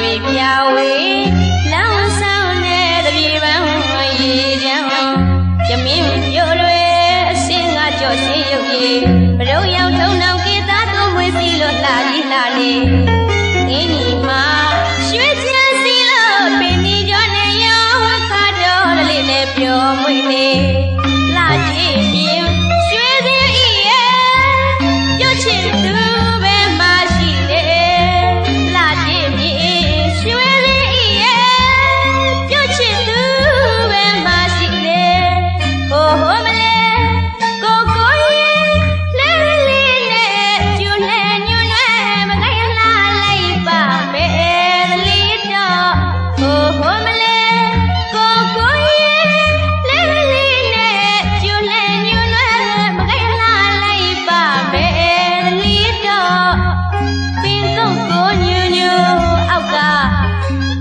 တွေပြဝေလောင်ဆောင်တဲ့တပြေပန်းရေချမ်းရမင်းမျိုးတွေအစင်းကကြော့စင်းရုပ်ကြီးဘရုံရောက်ထုံနောက်ကေသားတို့မွေးစီလို့လှကြီးလှနေအင်းကြီးမှာရွှေချမ်းစီလို့ပင်ဒီကြောနဲ့ရောခါတော်လေးနဲ့ပျော်မွေ့နေလှကြီးပြင်းရွှေစင်းဤရဲ့ပြုတ်ချင်သူပဲမရှိတယ်လှကြီးပြင်းရွှေစင်းဤရဲ့ပြုတ်ချင်သူပဲမရှိတယ်ဟိုဟိုမလဲကိုကိုရဲ့လဲလေးနဲ့ကျူလဲညွန်းနဲ့မကိုင်းလာလိုက်ပါမယ်လေးတော့ဟိုဟိုမလဲကိုကိုရဲ့လဲလေးနဲ့ကျူလဲညွန်းနဲ့မကိုင်းလာလိုက်ပါမယ်လေးတော့ပင်ကုန်ကိုညူညူအောက်က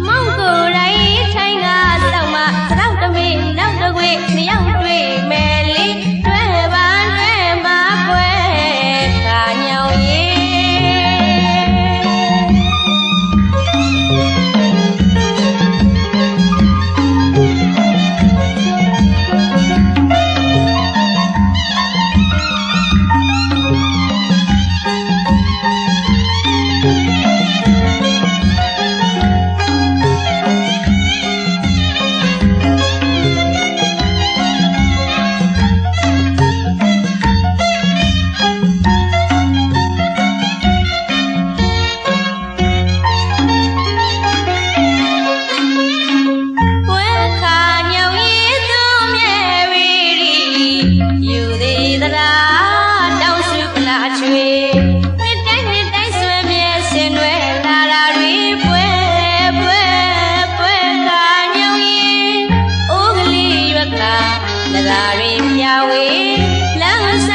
မောင်ကိုယ်တိုင်ထိုင်ကစောက်မတော့တမေနောက်တကွေနှစ်ယောက်တွေ့မယ်လေတွေ့ပါတွေ့ပါကွယ်ခါညောင်ရေလာရီပြဝေလမ်းဆ